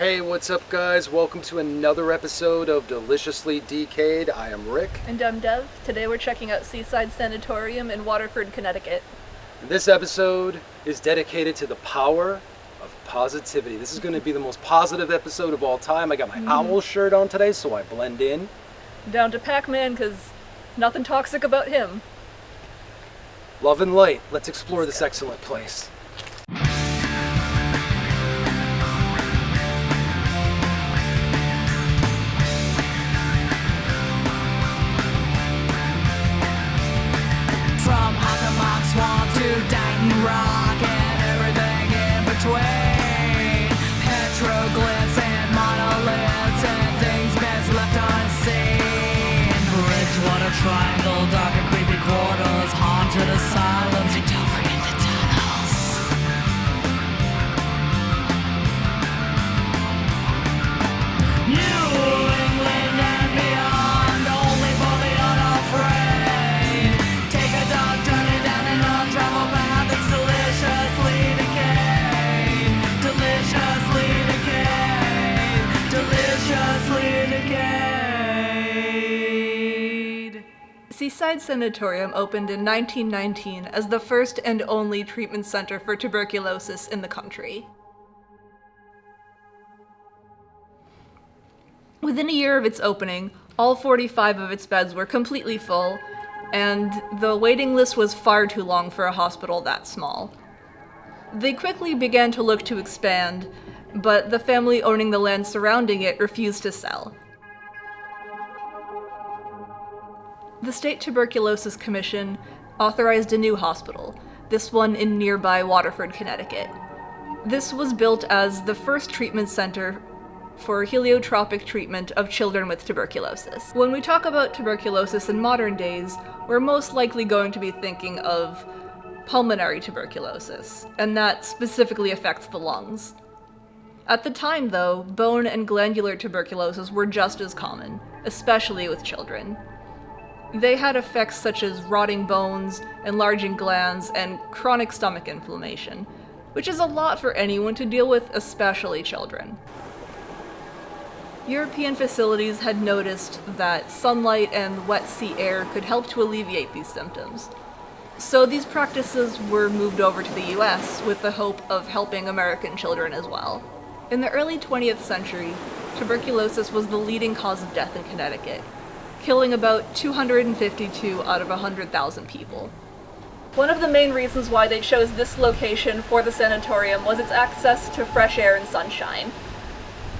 Hey, what's up, guys? Welcome to another episode of Deliciously Decayed. I am Rick. And I'm Dev. Today we're checking out Seaside Sanatorium in Waterford, Connecticut. And this episode is dedicated to the power of positivity. This is going to be the most positive episode of all time. I got my owl shirt on today, so I blend in. Down to Pac-Man, because nothing toxic about him. Love and light. Let's explore this excellent place. From Hockamock Swamp to Dighton Rock and everything in between. Petroglyphs and monoliths and things best left unseen. Bridgewater Triangle, dark and creepy quarters, haunted asylums, and don't forget the tunnels. New England and beyond, only for the unafraid. Take a dog journey down an untraveled path that's deliciously decayed. Deliciously decayed. Deliciously decayed. Seaside Sanatorium opened in 1919 as the first and only treatment center for tuberculosis in the country. Within a year of its opening, all 45 of its beds were completely full, and the waiting list was far too long for a hospital that small. They quickly began to look to expand, but the family owning the land surrounding it refused to sell. The State Tuberculosis Commission authorized a new hospital, this one in nearby Waterford, Connecticut. This was built as the first treatment center for heliotropic treatment of children with tuberculosis. When we talk about tuberculosis in modern days, we're most likely going to be thinking of pulmonary tuberculosis, and that specifically affects the lungs. At the time, though, bone and glandular tuberculosis were just as common, especially with children. They had effects such as rotting bones, enlarging glands, and chronic stomach inflammation, which is a lot for anyone to deal with, especially children. European facilities had noticed that sunlight and wet sea air could help to alleviate these symptoms. So these practices were moved over to the US with the hope of helping American children as well. In the early 20th century, tuberculosis was the leading cause of death in Connecticut, killing about 252 out of 100,000 people. One of the main reasons why they chose this location for the sanatorium was its access to fresh air and sunshine.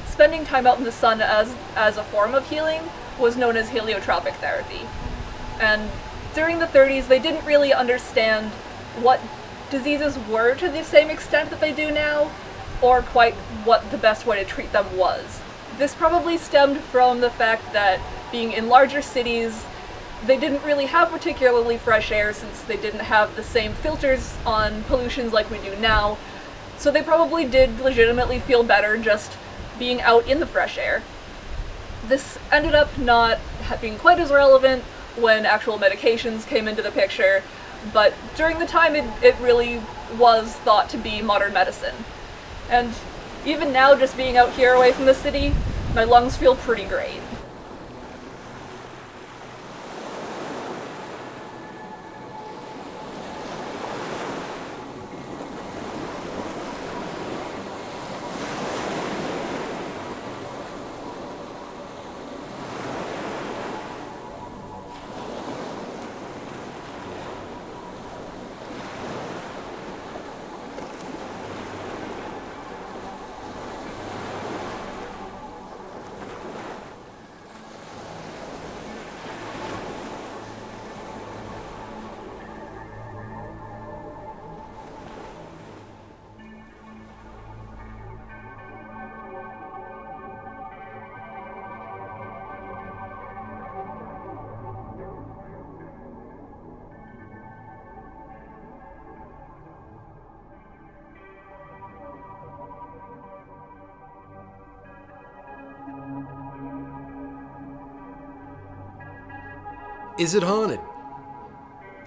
Spending time out in the sun as a form of healing was known as heliotropic therapy. And during the 30s, they didn't really understand what diseases were to the same extent that they do now, or quite what the best way to treat them was. This probably stemmed from the fact that being in larger cities, they didn't really have particularly fresh air since they didn't have the same filters on pollutions like we do now, so they probably did legitimately feel better just being out in the fresh air. This ended up not being quite as relevant when actual medications came into the picture, but during the time it really was thought to be modern medicine. And even now, just being out here away from the city, my lungs feel pretty great. Is it haunted?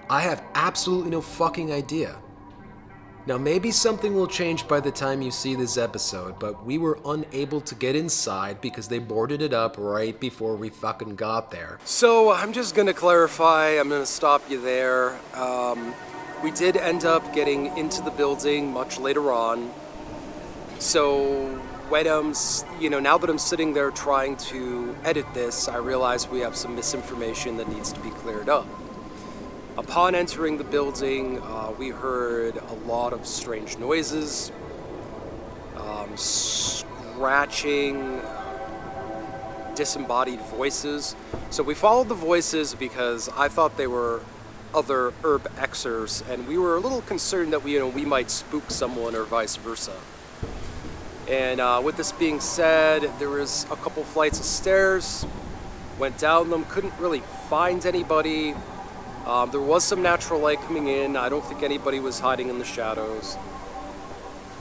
I have absolutely no fucking idea. Now, maybe something will change by the time you see this episode, but we were unable to get inside because they boarded it up right before we fucking got there. So, I'm just gonna clarify, I'm gonna stop you there. We did end up getting into the building much later on. So, when now that I'm sitting there trying to edit this, I realize we have some misinformation that needs to be cleared up. Upon entering the building, we heard a lot of strange noises, scratching, disembodied voices. So we followed the voices because I thought they were other herb Xers, and we were a little concerned that we might spook someone or vice versa. And with this being said, there was a couple flights of stairs, went down them, couldn't really find anybody. There was some natural light coming in. I don't think anybody was hiding in the shadows.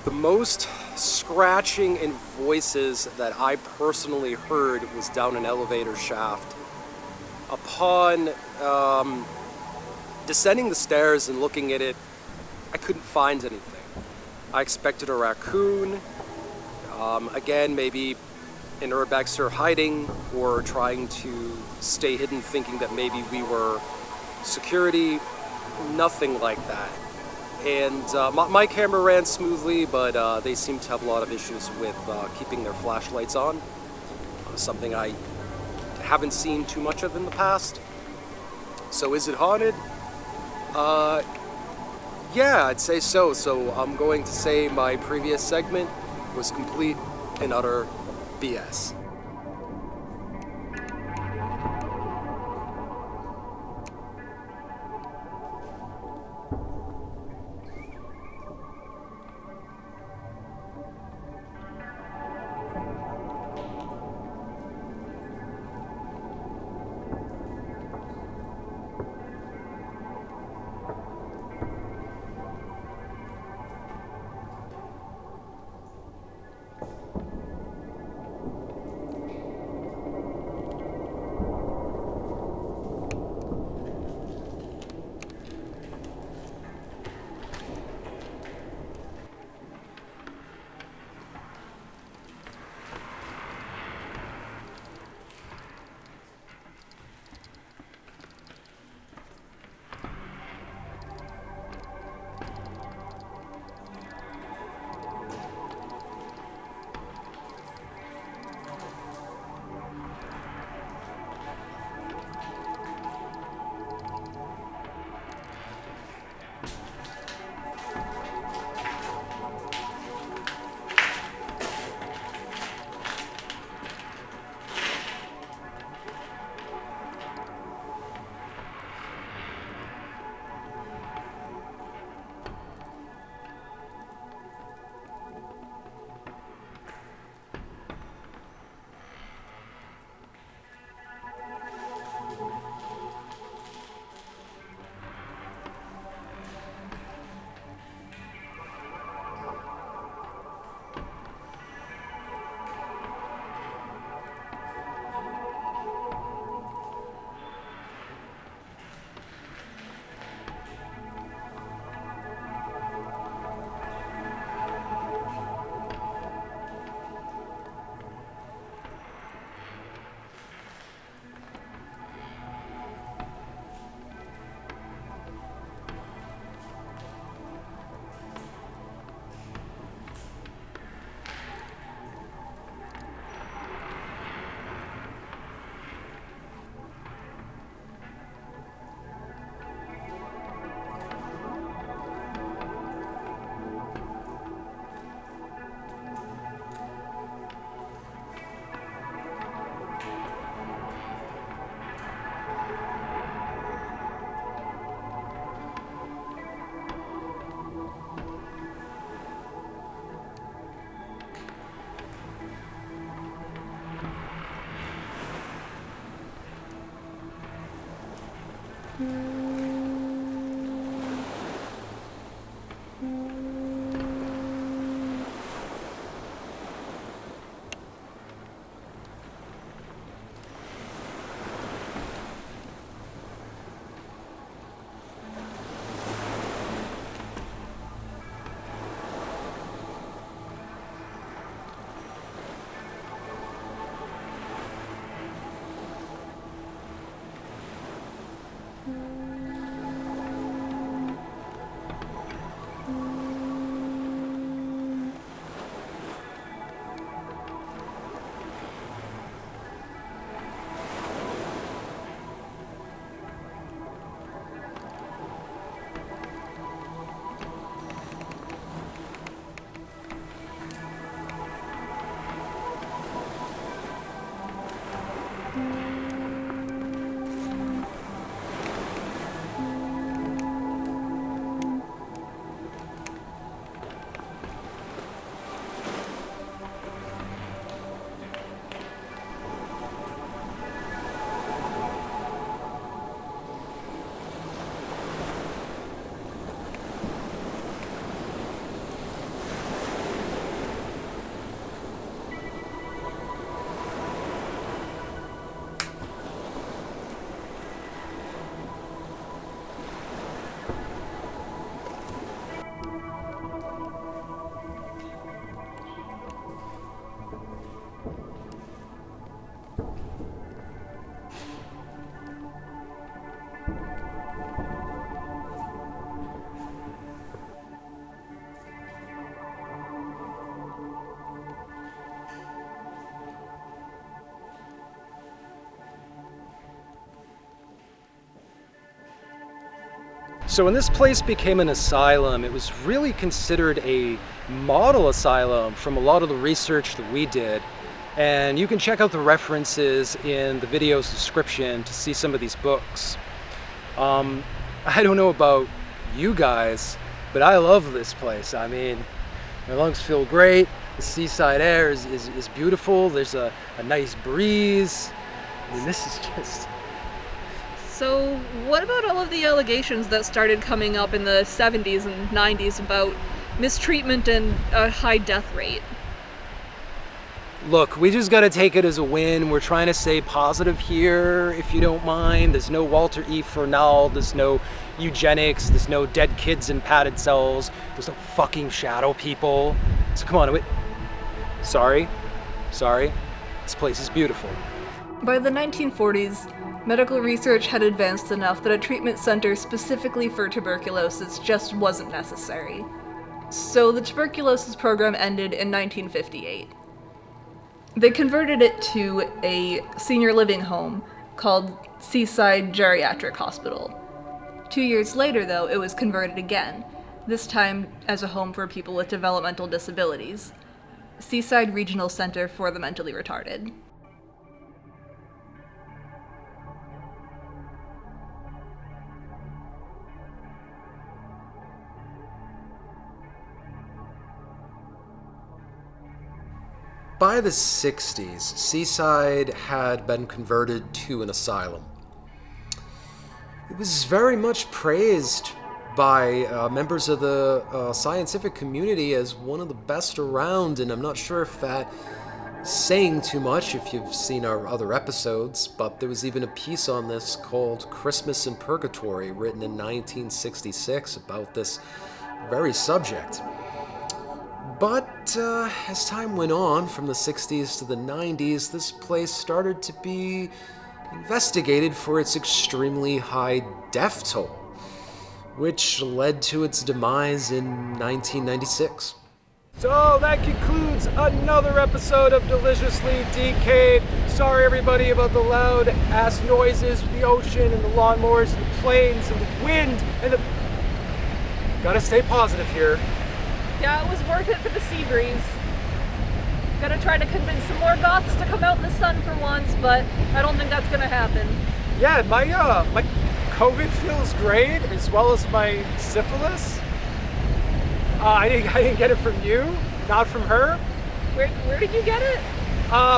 The most scratching and voices that I personally heard was down an elevator shaft. Upon descending the stairs and looking at it, I couldn't find anything. I expected a raccoon. Again, maybe an urbexer hiding or trying to stay hidden, thinking that maybe we were security. Nothing like that. And my camera ran smoothly, but they seem to have a lot of issues with keeping their flashlights on. Something I haven't seen too much of in the past. So is it haunted? Yeah, I'd say so. So I'm going to say my previous segment was complete and utter BS. So when this place became an asylum, it was really considered a model asylum from a lot of the research that we did. And you can check out the references in the video's description to see some of these books. I don't know about you guys, but I love this place. I mean, my lungs feel great. The seaside air is beautiful. There's a nice breeze. I mean, this is just... So, what about all of the allegations that started coming up in the 70s and 90s about mistreatment and a high death rate? Look, we just gotta take it as a win. We're trying to stay positive here, if you don't mind. There's no Walter E. Fernald, there's no eugenics, there's no dead kids in padded cells, there's no fucking shadow people. So come on, wait. Sorry. This place is beautiful. By the 1940s, medical research had advanced enough that a treatment center specifically for tuberculosis just wasn't necessary. So the tuberculosis program ended in 1958. They converted it to a senior living home called Seaside Geriatric Hospital. 2 years later, though, it was converted again, this time as a home for people with developmental disabilities. Seaside Regional Center for the Mentally Retarded. By the 60s, Seaside had been converted to an asylum. It was very much praised by members of the scientific community as one of the best around, and I'm not sure if that's saying too much if you've seen our other episodes, but there was even a piece on this called Christmas in Purgatory, written in 1966 about this very subject. But as time went on, from the 60s to the 90s, this place started to be investigated for its extremely high death toll, which led to its demise in 1996. So that concludes another episode of Deliciously Decayed. Sorry everybody about the loud ass noises, the ocean and the lawnmowers and the planes and the wind and the... Gotta stay positive here. Yeah, it was worth it for the sea breeze. Gotta try to convince some more goths to come out in the sun for once, but I don't think that's gonna happen. Yeah, my COVID feels great, as well as my syphilis. I didn't get it from you, not from her. Where did you get it?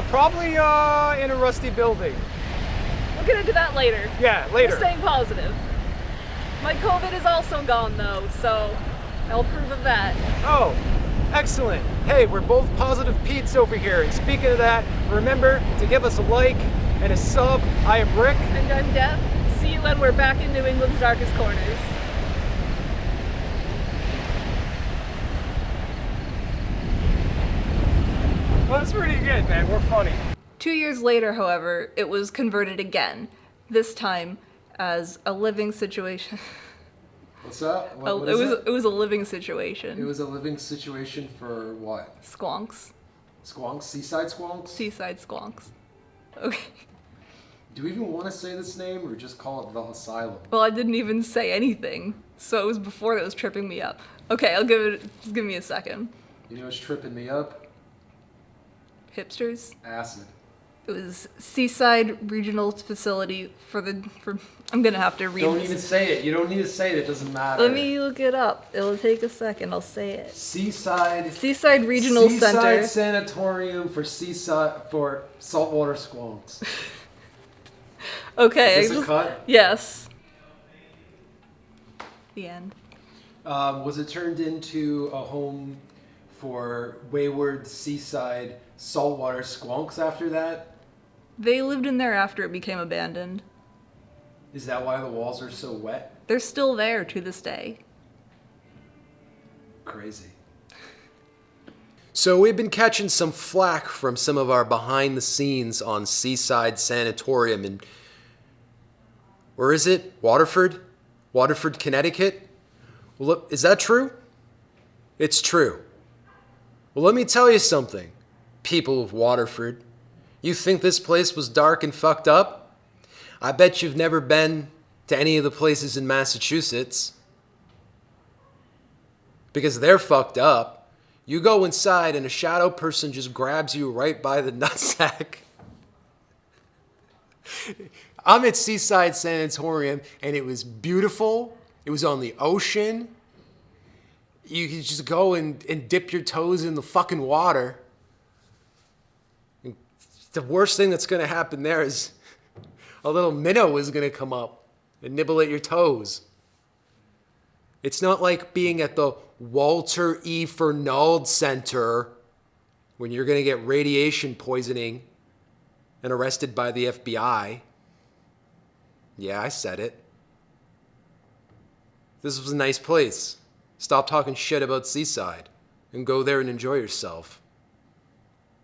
Probably in a rusty building. We'll get into that later. Yeah, later. We're staying positive. My COVID is also gone though, so I'll approve of that. Oh, excellent. Hey, we're both positive Pete's over here. And speaking of that, remember to give us a like and a sub. I am Rick. And I'm Deb. See you when we're back in New England's darkest corners. Well, that's pretty good, man. We're funny. 2 years later, however, it was converted again, this time as a living situation. What's that? It was a living situation. It was a living situation for what? Squonks. Squonks? Seaside squonks? Seaside squonks. Okay. Do we even want to say this name or just call it the Asylum? Well, I didn't even say anything, so it was before that was tripping me up. Okay, just give me a second. You know what's tripping me up? Hipsters. Acid. It was Seaside Regional Facility for I'm gonna have to read Don't this. even say it. You don't need to say it. It doesn't matter. Let me look it up. It'll take a second. I'll say it. Seaside Regional Center. Seaside Sanatorium for saltwater squonks. Okay. Is this a cut? Yes. The end. Was it turned into a home for wayward seaside saltwater squonks after that? They lived in there after it became abandoned. Is that why the walls are so wet? They're still there to this day. Crazy. So we've been catching some flack from some of our behind the scenes on Seaside Sanatorium in, where is it? Waterford? Waterford, Connecticut? Well, look, is that true? It's true. Well, let me tell you something, people of Waterford. You think this place was dark and fucked up? I bet you've never been to any of the places in Massachusetts. because they're fucked up. You go inside and a shadow person just grabs you right by the nutsack. I'm at Seaside Sanatorium and it was beautiful. It was on the ocean. You could just go and dip your toes in the fucking water. And the worst thing that's going to happen there is a little minnow is going to come up and nibble at your toes. It's not like being at the Walter E. Fernald Center when you're going to get radiation poisoning and arrested by the FBI. Yeah, I said it. This was a nice place. Stop talking shit about Seaside and go there and enjoy yourself.